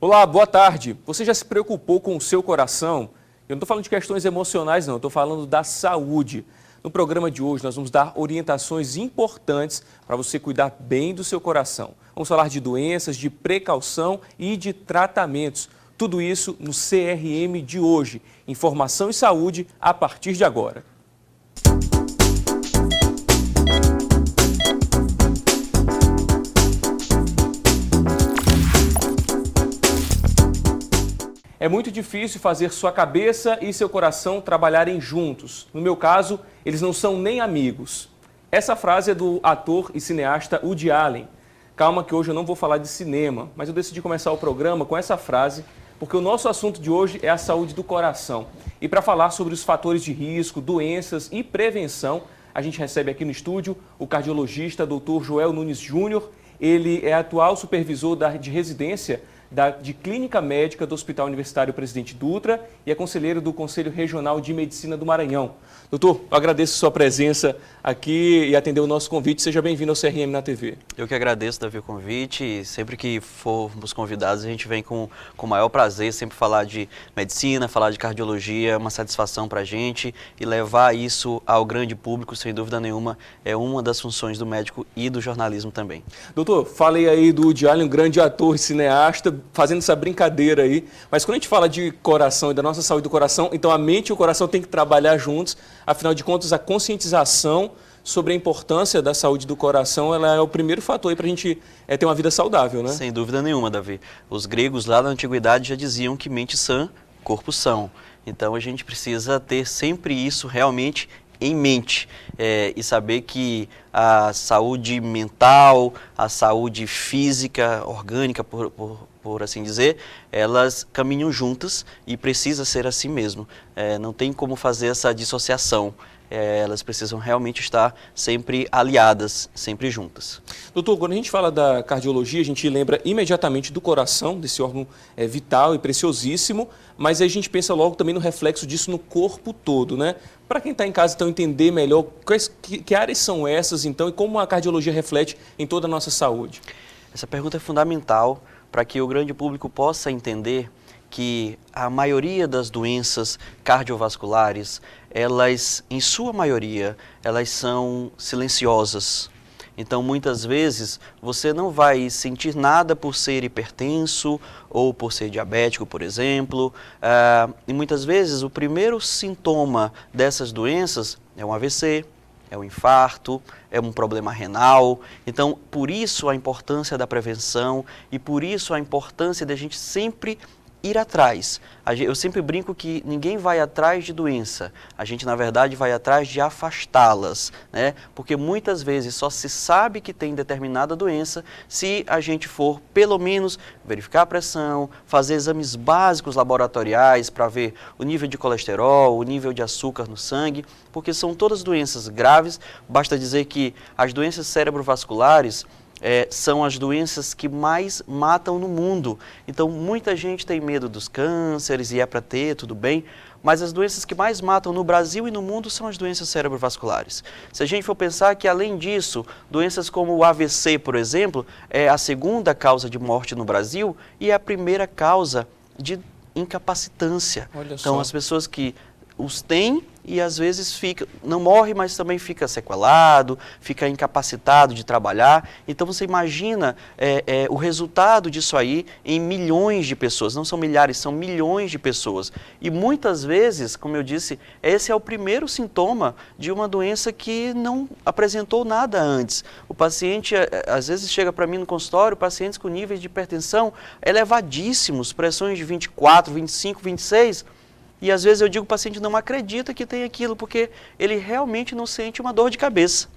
Olá, boa tarde. Você já se preocupou com o seu coração? Eu não estou falando de questões emocionais, não. Eu estou falando da saúde. No programa de hoje, nós vamos dar orientações importantes para você cuidar bem do seu coração. Vamos falar de doenças, de precaução e de tratamentos. Tudo isso no CRM de hoje. Informação e saúde a partir de agora. É muito difícil fazer sua cabeça e seu coração trabalharem juntos. No meu caso, eles não são nem amigos. Essa frase é do ator e cineasta Woody Allen. Calma que hoje eu não vou falar de cinema, mas eu decidi começar o programa com essa frase, porque o nosso assunto de hoje é a saúde do coração. E para falar sobre os fatores de risco, doenças e prevenção, a gente recebe aqui no estúdio o cardiologista Dr. Joel Nunes Júnior. Ele é atual supervisor de residência de Clínica Médica do Hospital Universitário Presidente Dutra e é conselheiro do Conselho Regional de Medicina do Maranhão. Doutor, eu agradeço a sua presença aqui e atender o nosso convite. Seja bem-vindo ao CRM na TV. Eu que agradeço, Davi, o convite. E sempre que formos convidados, a gente vem com o maior prazer, sempre falar de medicina, falar de cardiologia, uma satisfação para a gente e levar isso ao grande público, sem dúvida nenhuma, é uma das funções do médico e do jornalismo também. Doutor, falei aí do Woody Allen, um grande ator e cineasta, fazendo essa brincadeira aí, mas quando a gente fala de coração e da nossa saúde do coração, então a mente e o coração têm que trabalhar juntos. Afinal de contas, a conscientização sobre a importância da saúde do coração, ela é o primeiro fator para a gente ter uma vida saudável, né? Sem dúvida nenhuma, Davi. Os gregos lá na antiguidade já diziam que mente sã, corpo são. Então a gente precisa ter sempre isso realmente em mente e saber que a saúde mental, a saúde física, orgânica, por assim dizer, elas caminham juntas e precisa ser assim mesmo. Não tem como fazer essa dissociação. Elas precisam realmente estar sempre aliadas, sempre juntas. Doutor, quando a gente fala da cardiologia, a gente lembra imediatamente do coração, desse órgão vital e preciosíssimo, mas aí a gente pensa logo também no reflexo disso no corpo todo, né? Para quem está em casa, então, entender melhor que áreas são essas, então, e como a cardiologia reflete em toda a nossa saúde. Essa pergunta é fundamental para que o grande público possa entender que a maioria das doenças cardiovasculares, elas, em sua maioria, elas são silenciosas. Então, muitas vezes, você não vai sentir nada por ser hipertenso ou por ser diabético, por exemplo. E muitas vezes, o primeiro sintoma dessas doenças é um AVC, é um infarto, é um problema renal. Então, por isso a importância da prevenção e por isso a importância de a gente sempre ir atrás. Eu sempre brinco que ninguém vai atrás de doença, a gente na verdade vai atrás de afastá-las, né? Porque muitas vezes só se sabe que tem determinada doença se a gente for pelo menos verificar a pressão, fazer exames básicos laboratoriais para ver o nível de colesterol, o nível de açúcar no sangue, porque são todas doenças graves. Basta dizer que as doenças cerebrovasculares são as doenças que mais matam no mundo. Então, muita gente tem medo dos cânceres e é para ter, tudo bem, mas as doenças que mais matam no Brasil e no mundo são as doenças cerebrovasculares. Se a gente for pensar que, além disso, doenças como o AVC, por exemplo, é a segunda causa de morte no Brasil e é a primeira causa de incapacitância. Olha então, só. as pessoas que os têm e às vezes não morre, mas também fica sequelado, fica incapacitado de trabalhar. Então você imagina o resultado disso aí em milhões de pessoas, não são milhares, são milhões de pessoas. E muitas vezes, como eu disse, esse é o primeiro sintoma de uma doença que não apresentou nada antes. O paciente, às vezes chega para mim no consultório, pacientes com níveis de hipertensão elevadíssimos, pressões de 24, 25, 26, e às vezes eu digo que o paciente não acredita que tem aquilo, porque ele realmente não sente uma dor de cabeça.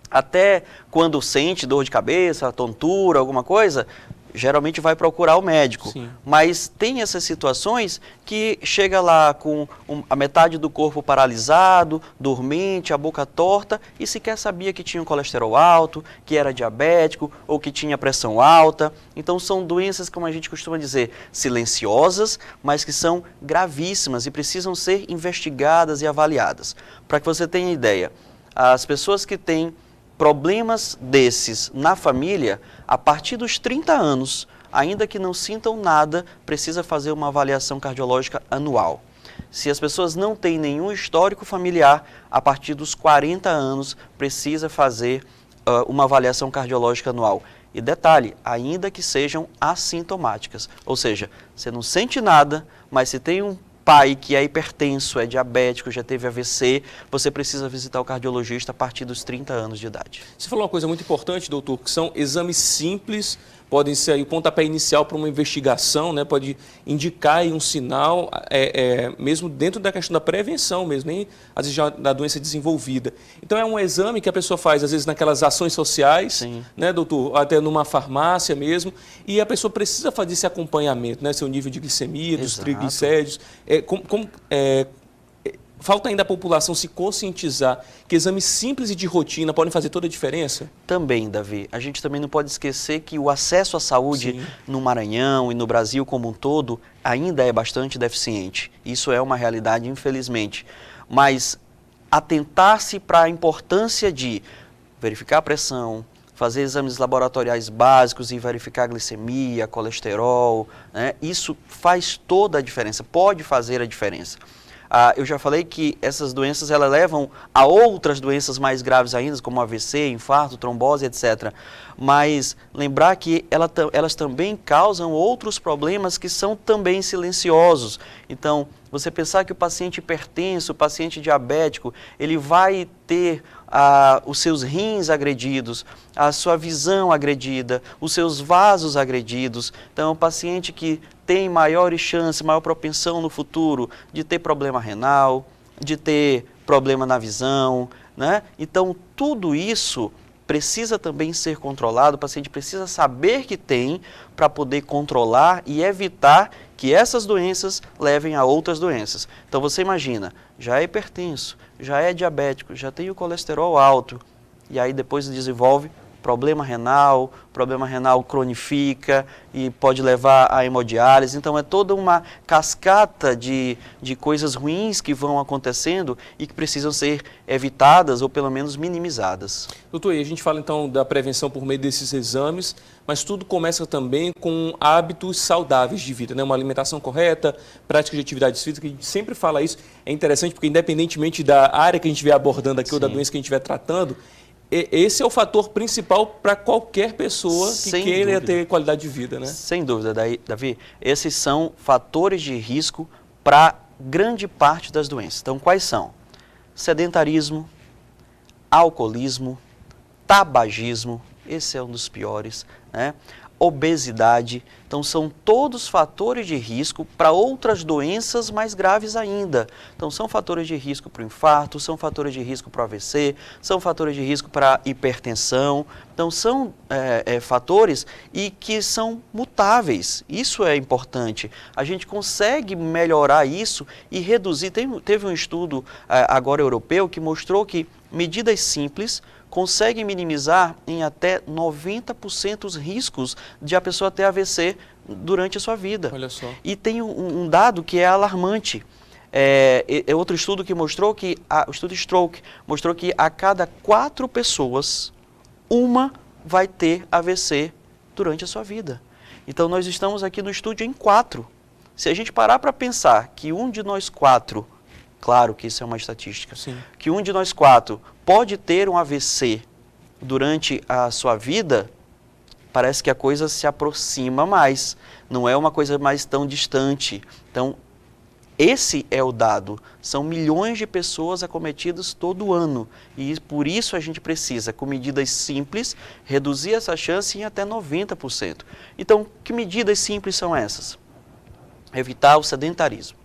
Até quando sente dor de cabeça, tontura, alguma coisa, geralmente vai procurar o médico. Sim. Mas tem essas situações que chega lá com a metade do corpo paralisado, dormente, a boca torta e sequer sabia que tinha um colesterol alto, que era diabético ou que tinha pressão alta. Então são doenças, como a gente costuma dizer, silenciosas, mas que são gravíssimas e precisam ser investigadas e avaliadas. Para que você tenha ideia, as pessoas que têm problemas desses na família, a partir dos 30 anos, ainda que não sintam nada, precisa fazer uma avaliação cardiológica anual. Se as pessoas não têm nenhum histórico familiar, a partir dos 40 anos, precisa fazer uma avaliação cardiológica anual. E detalhe, ainda que sejam assintomáticas, ou seja, você não sente nada, mas se tem um pai que é hipertenso, é diabético, já teve AVC, você precisa visitar o cardiologista a partir dos 30 anos de idade. Você falou uma coisa muito importante, doutor, que são exames simples, podem ser aí o pontapé inicial para uma investigação, né? Pode indicar aí um sinal, mesmo dentro da questão da prevenção mesmo, nem às vezes já da doença desenvolvida. Então é um exame que a pessoa faz, às vezes, naquelas ações sociais, Sim. né, doutor? Até numa farmácia mesmo, e a pessoa precisa fazer esse acompanhamento, né? Seu nível de glicemia, dos Exato. triglicéridos. Falta ainda a população se conscientizar que exames simples e de rotina podem fazer toda a diferença? Também, Davi, a gente também não pode esquecer que o acesso à saúde Sim. no Maranhão e no Brasil como um todo ainda é bastante deficiente. Isso é uma realidade, infelizmente. Mas atentar-se para a importância de verificar a pressão, fazer exames laboratoriais básicos e verificar a glicemia, colesterol, né? Isso faz toda a diferença, pode fazer a diferença. Eu já falei que essas doenças elas levam a outras doenças mais graves ainda, como AVC, infarto, trombose, etc. Mas lembrar que elas também causam outros problemas que são também silenciosos. Então, você pensar que o paciente hipertenso, o paciente diabético, ele vai ter os seus rins agredidos, a sua visão agredida, os seus vasos agredidos. Então, o paciente que tem maiores chances, maior propensão no futuro de ter problema renal, de ter problema na visão, né? Então, tudo isso precisa também ser controlado, o paciente precisa saber que tem para poder controlar e evitar que essas doenças levem a outras doenças. Então, você imagina, já é hipertenso, já é diabético, já tem o colesterol alto, e aí depois desenvolve problema renal cronifica e pode levar à hemodiálise. Então, é toda uma cascata de coisas ruins que vão acontecendo e que precisam ser evitadas ou pelo menos minimizadas. Doutor, e a gente fala então da prevenção por meio desses exames, mas tudo começa também com hábitos saudáveis de vida, né? Uma alimentação correta, prática de atividades físicas, a gente sempre fala isso. É interessante porque independentemente da área que a gente estiver abordando aqui, sim, ou da doença que a gente estiver tratando, esse é o fator principal para qualquer pessoa que queira ter qualidade de vida, né? Sem dúvida, Davi. Esses são fatores de risco para grande parte das doenças. Então, quais são? Sedentarismo, alcoolismo, tabagismo, esse é um dos piores, né? Obesidade. Então, são todos fatores de risco para outras doenças mais graves ainda. Então, são fatores de risco para o infarto, são fatores de risco para o AVC, são fatores de risco para a hipertensão. Então, são fatores e que são mutáveis. Isso é importante. A gente consegue melhorar isso e reduzir. Teve um estudo agora europeu que mostrou que medidas simples conseguem minimizar em até 90% os riscos de a pessoa ter AVC durante a sua vida. Olha só. E tem um dado que é alarmante. Outro estudo que mostrou que, o estudo Stroke, mostrou que a cada 4 pessoas, uma vai ter AVC durante a sua vida. Então, nós estamos aqui no estúdio em 4. Se a gente parar para pensar que um de nós 4, claro que isso é uma estatística, sim, que um de nós 4 pode ter um AVC durante a sua vida, parece que a coisa se aproxima mais, não é uma coisa mais tão distante. Então, esse é o dado. São milhões de pessoas acometidas todo ano e por isso a gente precisa, com medidas simples, reduzir essa chance em até 90%. Então, que medidas simples são essas? Evitar o sedentarismo.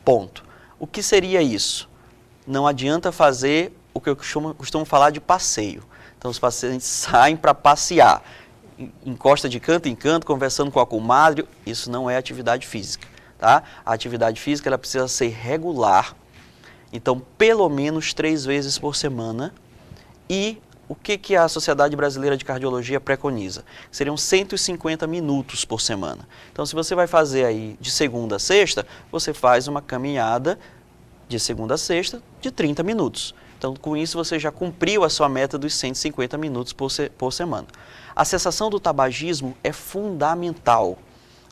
Ponto. O que seria isso? Não adianta fazer o que eu costumo falar de passeio. Então, os pacientes saem para passear, encosta de canto em canto, conversando com a comadre. Isso não é atividade física, tá? A atividade física ela precisa ser regular, então, pelo menos 3 vezes por semana. E o que a Sociedade Brasileira de Cardiologia preconiza? Seriam 150 minutos por semana. Então, se você vai fazer aí de segunda a sexta, você faz uma caminhada de segunda a sexta de 30 minutos. Então, com isso, você já cumpriu a sua meta dos 150 minutos por semana. A cessação do tabagismo é fundamental.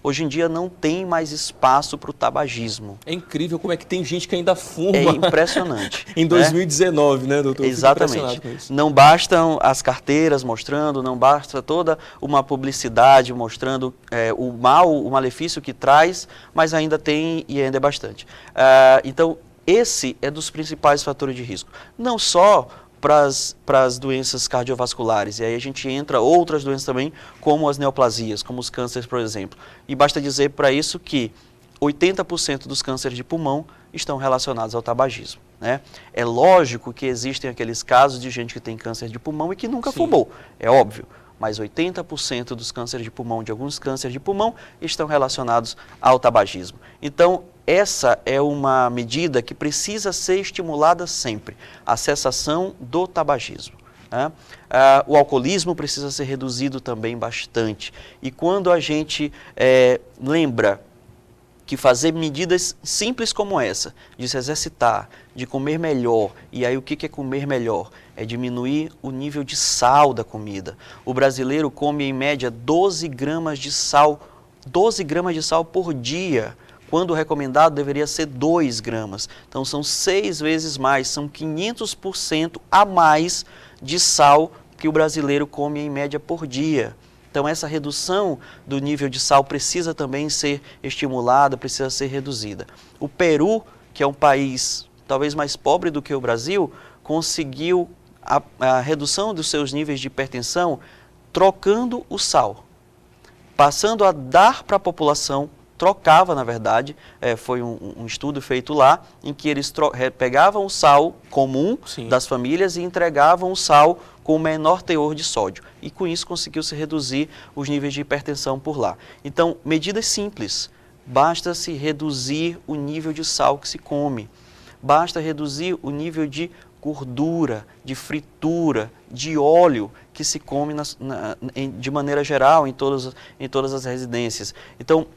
Hoje em dia não tem mais espaço para o tabagismo. É incrível como é que tem gente que ainda fuma. É impressionante. Em 2019, né, doutor? Exatamente. Não bastam as carteiras mostrando, não basta toda uma publicidade mostrando o mal, o malefício que traz, mas ainda tem e ainda é bastante. Então, esse é dos principais fatores de risco. Não só para as doenças cardiovasculares, e aí a gente entra outras doenças também, como as neoplasias, como os cânceres, por exemplo. E basta dizer para isso que 80% dos cânceres de pulmão estão relacionados ao tabagismo, né? É lógico que existem aqueles casos de gente que tem câncer de pulmão e que nunca fumou, é óbvio. Mas 80% dos cânceres de pulmão, de alguns cânceres de pulmão, estão relacionados ao tabagismo. Então, essa é uma medida que precisa ser estimulada sempre, a cessação do tabagismo, né? O alcoolismo precisa ser reduzido também bastante. E quando a gente lembra que fazer medidas simples como essa, de se exercitar, de comer melhor, e aí o que é comer melhor? É diminuir o nível de sal da comida. O brasileiro come em média 12 gramas de sal por dia, quando o recomendado deveria ser 2 gramas. Então são 6 vezes mais, são 500% a mais de sal que o brasileiro come em média por dia. Então essa redução do nível de sal precisa também ser estimulada, precisa ser reduzida. O Peru, que é um país talvez mais pobre do que o Brasil, conseguiu a redução dos seus níveis de hipertensão trocando o sal, passando a dar para a população, trocava na verdade, foi um estudo feito lá, em que eles pegavam o sal comum das famílias e entregavam o sal com menor teor de sódio. E com isso conseguiu-se reduzir os níveis de hipertensão por lá. Então, medidas simples, basta se reduzir o nível de sal que se come, basta reduzir o nível de gordura, de fritura, de óleo que se come de maneira geral em todas as residências. Então,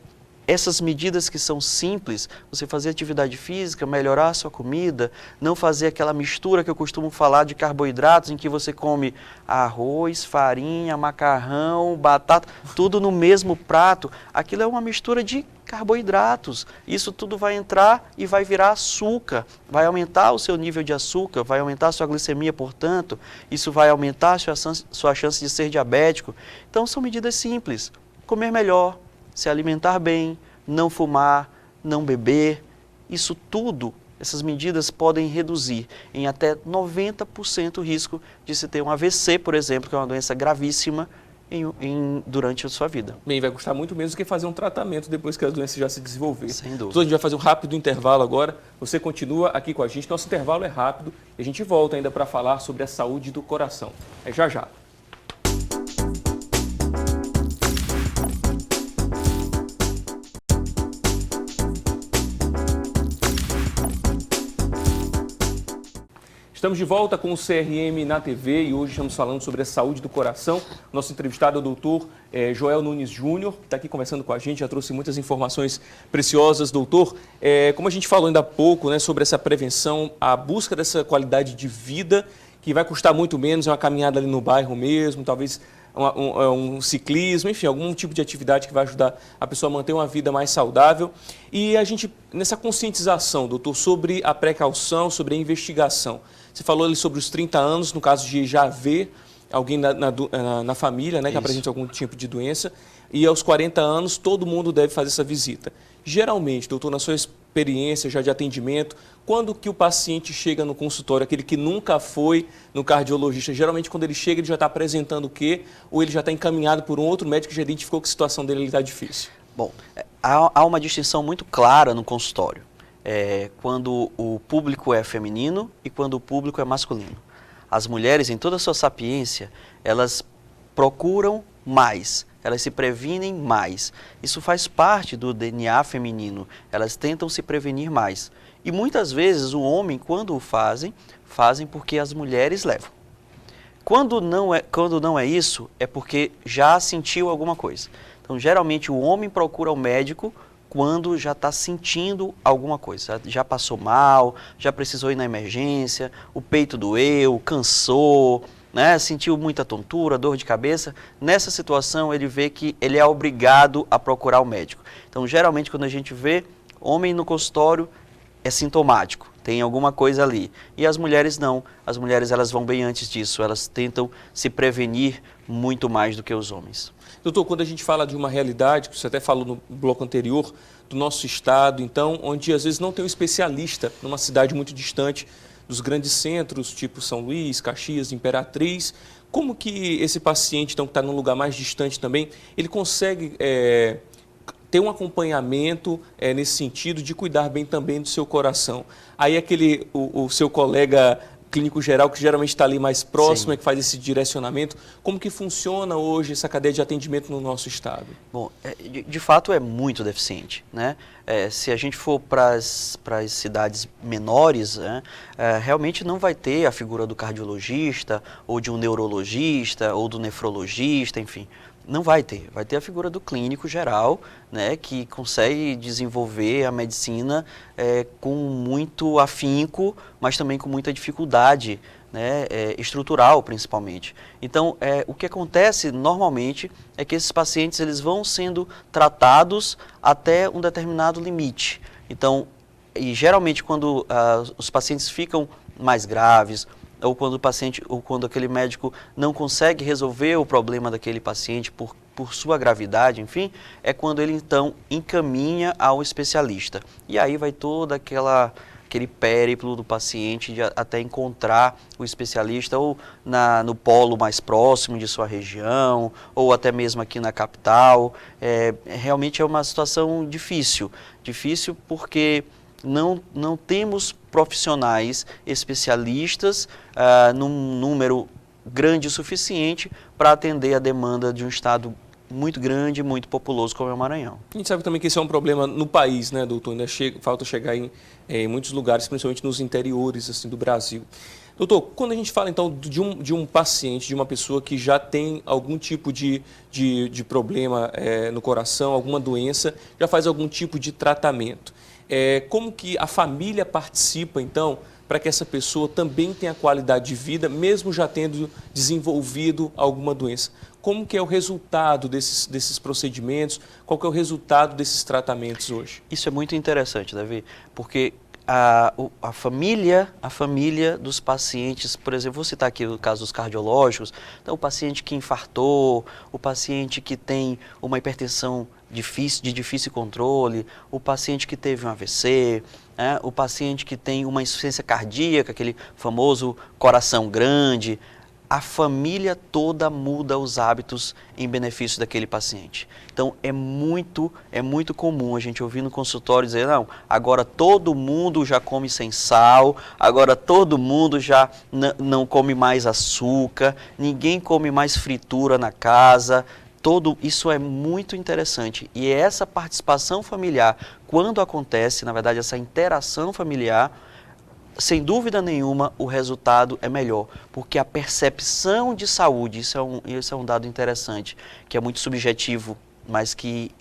essas medidas que são simples, você fazer atividade física, melhorar a sua comida, não fazer aquela mistura que eu costumo falar de carboidratos, em que você come arroz, farinha, macarrão, batata, tudo no mesmo prato. Aquilo é uma mistura de carboidratos. Isso tudo vai entrar e vai virar açúcar, vai aumentar o seu nível de açúcar, vai aumentar a sua glicemia, portanto, isso vai aumentar a sua chance de ser diabético. Então, são medidas simples. Comer melhor, se alimentar bem, não fumar, não beber, isso tudo, essas medidas podem reduzir em até 90% o risco de se ter um AVC, por exemplo, que é uma doença gravíssima durante a sua vida. Bem, vai custar muito menos do que fazer um tratamento depois que a doença já se desenvolver. Sem dúvida. Então, a gente vai fazer um rápido intervalo agora, você continua aqui com a gente, nosso intervalo é rápido e a gente volta ainda para falar sobre a saúde do coração. É já já. Estamos de volta com o CRM na TV e hoje estamos falando sobre a saúde do coração. Nosso entrevistado é o doutor Joel Nunes Júnior, que está aqui conversando com a gente, já trouxe muitas informações preciosas. Doutor, como a gente falou ainda há pouco, né, sobre essa prevenção, a busca dessa qualidade de vida, que vai custar muito menos, é uma caminhada ali no bairro mesmo, talvez um ciclismo, enfim, algum tipo de atividade que vai ajudar a pessoa a manter uma vida mais saudável. E a gente, nessa conscientização, doutor, sobre a precaução, sobre a investigação, você falou ali sobre os 30 anos, no caso de já haver alguém na família, né, que apresenta algum tipo de doença, e aos 40 anos todo mundo deve fazer essa visita. Geralmente, doutor, na sua experiência já de atendimento, quando que o paciente chega no consultório, aquele que nunca foi no cardiologista, geralmente quando ele chega ele já está apresentando o quê? Ou ele já está encaminhado por um outro médico que já identificou que a situação dele está difícil? Bom, há uma distinção muito clara no consultório. Quando o público é feminino e quando o público é masculino. As mulheres, em toda a sua sapiência, elas procuram mais, elas se previnem mais. Isso faz parte do DNA feminino, elas tentam se prevenir mais. E muitas vezes o homem, quando o fazem porque as mulheres levam. Quando não é isso, é porque já sentiu alguma coisa. Então, geralmente, o homem procura o médico quando já está sentindo alguma coisa, já passou mal, já precisou ir na emergência, o peito doeu, cansou, né, sentiu muita tontura, dor de cabeça. Nessa situação ele vê que ele é obrigado a procurar o médico. Então geralmente quando a gente vê homem no consultório é sintomático, tem alguma coisa ali. E as mulheres não, as mulheres elas vão bem antes disso, elas tentam se prevenir muito mais do que os homens. Doutor, quando a gente fala de uma realidade, que você até falou no bloco anterior, do nosso estado, então, onde às vezes não tem um especialista numa cidade muito distante dos grandes centros, tipo São Luís, Caxias, Imperatriz, como que esse paciente, então, que está num lugar mais distante também, ele consegue ter um acompanhamento nesse sentido de cuidar bem também do seu coração? Aí o seu colega clínico geral, que geralmente está ali mais próximo, é que faz esse direcionamento. Como que funciona hoje essa cadeia de atendimento no nosso estado? Bom, de fato é muito deficiente, né? Se a gente for para as cidades menores, né, realmente não vai ter a figura do cardiologista, ou de um neurologista, ou do nefrologista, enfim. Não vai ter a figura do clínico geral, né, que consegue desenvolver a medicina com muito afinco, mas também com muita dificuldade, né, estrutural principalmente. Então, o que acontece normalmente é que esses pacientes eles vão sendo tratados até um determinado limite. Então, e geralmente quando os pacientes ficam mais graves, ou quando aquele médico não consegue resolver o problema daquele paciente por sua gravidade, enfim, é quando ele então encaminha ao especialista. E aí vai todo aquele périplo do paciente até encontrar o especialista ou no polo mais próximo de sua região, ou até mesmo aqui na capital. Realmente é uma situação difícil porque não temos profissionais especialistas num número grande o suficiente para atender a demanda de um estado muito grande, muito populoso como é o Maranhão. A gente sabe também que esse é um problema no país, né, doutor? Ainda falta chegar em muitos lugares, principalmente nos interiores assim, do Brasil. Doutor, quando a gente fala então de um paciente, de uma pessoa que já tem algum tipo de problema no coração, alguma doença, já faz algum tipo de tratamento, como que a família participa então para que essa pessoa também tenha qualidade de vida, mesmo já tendo desenvolvido alguma doença? Como que é o resultado desses procedimentos? Qual que é o resultado desses tratamentos hoje? Isso é muito interessante, Davi, porque a família dos pacientes, por exemplo, vou citar aqui o caso dos cardiológicos, então o paciente que infartou, o paciente que tem uma hipertensão de difícil controle, o paciente que teve um AVC, o paciente que tem uma insuficiência cardíaca, aquele famoso coração grande, a família toda muda os hábitos em benefício daquele paciente. Então é muito comum a gente ouvir no consultório dizer, não, agora todo mundo já come sem sal, agora todo mundo já não come mais açúcar, ninguém come mais fritura na casa. Isso é muito interessante e essa participação familiar, quando acontece, na verdade, essa interação familiar, sem dúvida nenhuma, o resultado é melhor, porque a percepção de saúde, isso é um dado interessante, que é muito subjetivo, mas que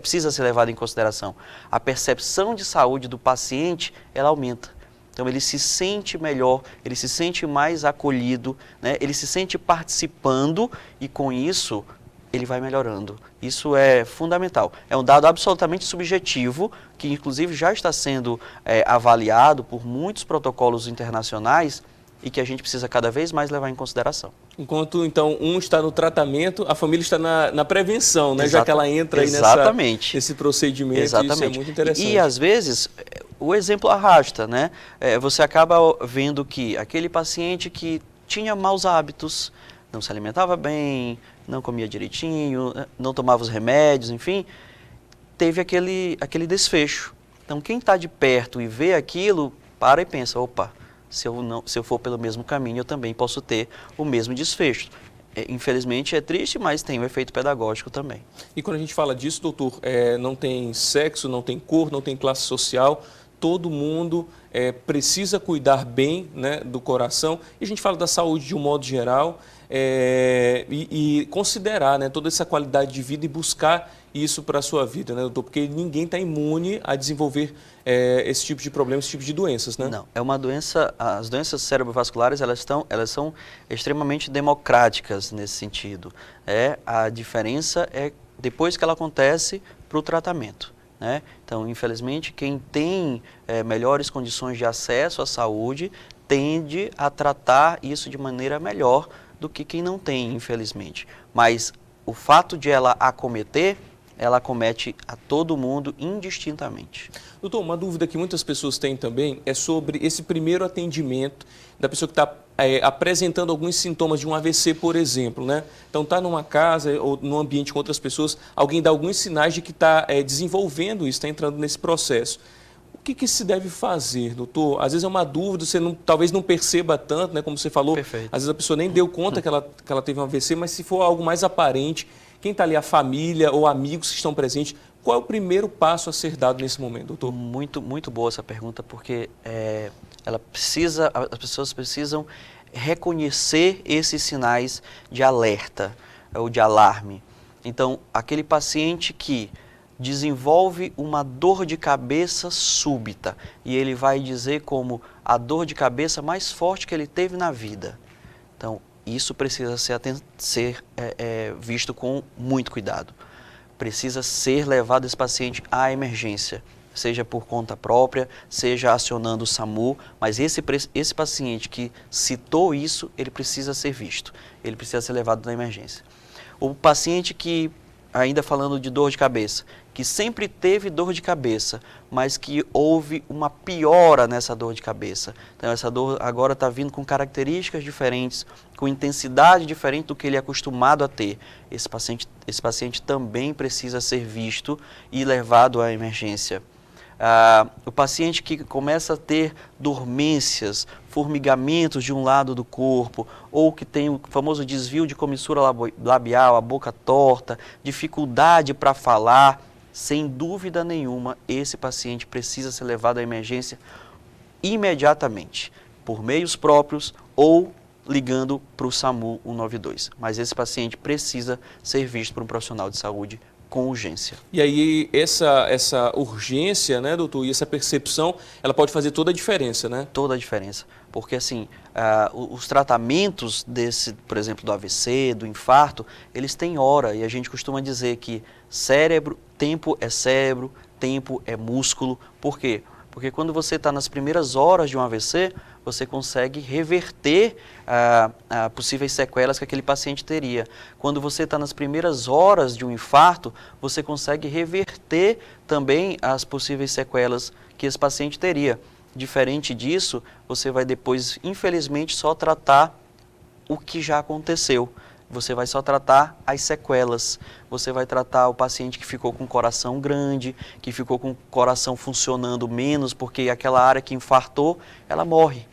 precisa ser levado em consideração. A percepção de saúde do paciente, ela aumenta. Então ele se sente melhor, ele se sente mais acolhido, né? Ele se sente participando e com isso ele vai melhorando. Isso é fundamental. É um dado absolutamente subjetivo, que inclusive já está sendo avaliado por muitos protocolos internacionais e que a gente precisa cada vez mais levar em consideração. Enquanto, então, um está no tratamento, a família está na prevenção, né? Já que ela entra aí nesse procedimento. Exatamente. Isso é muito interessante. E às vezes, o exemplo arrasta, né? Você acaba vendo que aquele paciente que tinha maus hábitos, não se alimentava bem, não comia direitinho, não tomava os remédios, enfim, teve aquele desfecho. Então, quem está de perto e vê aquilo, para e pensa, opa, se eu for pelo mesmo caminho, eu também posso ter o mesmo desfecho. Infelizmente é triste, mas tem um efeito pedagógico também. E quando a gente fala disso, doutor, não tem sexo, não tem cor, não tem classe social, todo mundo precisa cuidar bem, né, do coração. E a gente fala da saúde de um modo geral. e considerar, né, toda essa qualidade de vida e buscar isso para a sua vida, né, doutor? Porque ninguém está imune a desenvolver esse tipo de problema, esse tipo de doenças, né? Não, é uma doença, as doenças cerebrovasculares, elas são extremamente democráticas nesse sentido. A diferença é depois que ela acontece para o tratamento. Né? Então, infelizmente, quem tem melhores condições de acesso à saúde tende a tratar isso de maneira melhor do que quem não tem, infelizmente. Mas o fato de ela acometer, ela acomete a todo mundo indistintamente. Doutor, uma dúvida que muitas pessoas têm também é sobre esse primeiro atendimento da pessoa que está apresentando alguns sintomas de um AVC, por exemplo, né? Então está numa casa ou num ambiente com outras pessoas, alguém dá alguns sinais de que está desenvolvendo isso, está entrando nesse processo. O que se deve fazer, doutor? Às vezes é uma dúvida, você talvez não perceba tanto, né? Como você falou, Perfeito. Às vezes a pessoa nem deu conta que ela teve um AVC, mas se for algo mais aparente, quem está ali, a família ou amigos que estão presentes, qual é o primeiro passo a ser dado nesse momento, doutor? Muito, muito boa essa pergunta, porque as pessoas precisam reconhecer esses sinais de alerta ou de alarme. Então, aquele paciente que desenvolve uma dor de cabeça súbita e ele vai dizer como a dor de cabeça mais forte que ele teve na vida. Então, isso precisa ser visto com muito cuidado. Precisa ser levado esse paciente à emergência, seja por conta própria, seja acionando o SAMU, mas esse paciente que citou isso, ele precisa ser visto, ele precisa ser levado na emergência. O paciente que, ainda falando de dor de cabeça, que sempre teve dor de cabeça, mas que houve uma piora nessa dor de cabeça. Então essa dor agora está vindo com características diferentes, com intensidade diferente do que ele é acostumado a ter. Esse paciente também precisa ser visto e levado à emergência. O paciente que começa a ter dormências, formigamentos de um lado do corpo, ou que tem o famoso desvio de comissura labial, a boca torta, dificuldade para falar, sem dúvida nenhuma, esse paciente precisa ser levado à emergência imediatamente, por meios próprios ou ligando para o SAMU 192. Mas esse paciente precisa ser visto por um profissional de saúde com urgência. E aí essa urgência, né, doutor, e essa percepção, ela pode fazer toda a diferença, né? Toda a diferença, porque assim, os tratamentos por exemplo, do AVC, do infarto, eles têm hora, e a gente costuma dizer que tempo é músculo. Por quê? Porque quando você está nas primeiras horas de um AVC, você consegue reverter possíveis sequelas que aquele paciente teria. Quando você está nas primeiras horas de um infarto, você consegue reverter também as possíveis sequelas que esse paciente teria. Diferente disso, você vai depois, infelizmente, só tratar o que já aconteceu. Você vai só tratar as sequelas, você vai tratar o paciente que ficou com o coração grande, que ficou com o coração funcionando menos, porque aquela área que infartou, ela morre.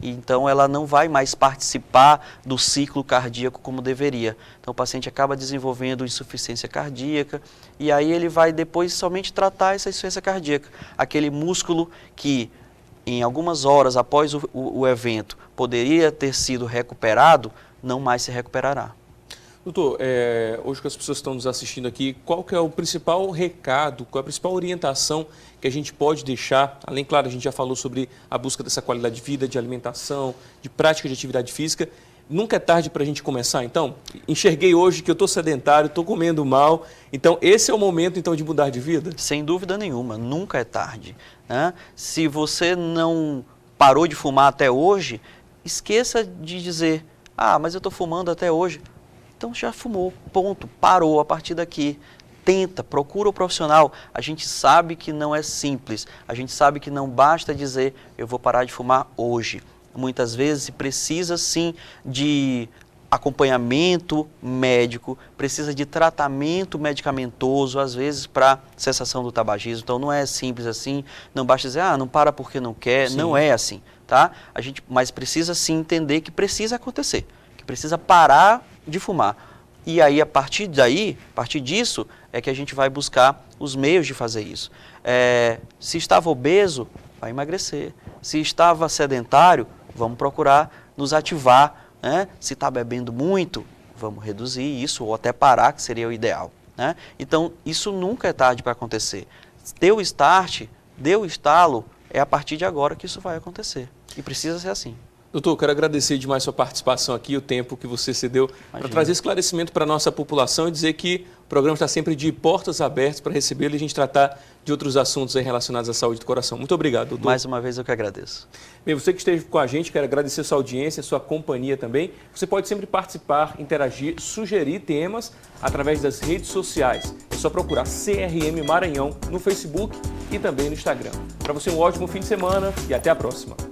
Então ela não vai mais participar do ciclo cardíaco como deveria. Então o paciente acaba desenvolvendo insuficiência cardíaca e aí ele vai depois somente tratar essa insuficiência cardíaca. Aquele músculo que em algumas horas após o evento poderia ter sido recuperado, não mais se recuperará. Doutor, hoje que as pessoas estão nos assistindo aqui, qual que é o principal recado, qual é a principal orientação que a gente pode deixar? Além, claro, a gente já falou sobre a busca dessa qualidade de vida, de alimentação, de prática de atividade física. Nunca é tarde para a gente começar, então? Enxerguei hoje que eu estou sedentário, estou comendo mal, então esse é o momento então de mudar de vida? Sem dúvida nenhuma, nunca é tarde, né? Se você não parou de fumar até hoje, esqueça de dizer, mas eu estou fumando até hoje. Então já fumou, ponto, parou a partir daqui. Tenta, procura o profissional. A gente sabe que não é simples, a gente sabe que não basta dizer eu vou parar de fumar hoje. Muitas vezes precisa sim de acompanhamento médico, precisa de tratamento medicamentoso, às vezes para cessação do tabagismo. Então não é simples assim, não basta dizer não para porque não quer, sim. Não é assim, tá? Mas precisa sim entender que precisa acontecer, que precisa parar de fumar. E aí, a partir disso, é que a gente vai buscar os meios de fazer isso. Se estava obeso, vai emagrecer. Se estava sedentário, vamos procurar nos ativar né? Se está bebendo muito, vamos reduzir isso ou até parar, que seria o ideal, né? Então, isso nunca é tarde para acontecer. Deu o start, deu o estalo, é a partir de agora que isso vai acontecer. E precisa ser assim. Doutor, eu quero agradecer demais sua participação aqui, o tempo que você cedeu para trazer esclarecimento para a nossa população e dizer que o programa está sempre de portas abertas para recebê-lo e a gente tratar de outros assuntos aí relacionados à saúde do coração. Muito obrigado, doutor. Mais uma vez eu que agradeço. Bem, você que esteve com a gente, quero agradecer sua audiência, sua companhia também. Você pode sempre participar, interagir, sugerir temas através das redes sociais. É só procurar CRM Maranhão no Facebook e também no Instagram. Para você um ótimo fim de semana e até a próxima.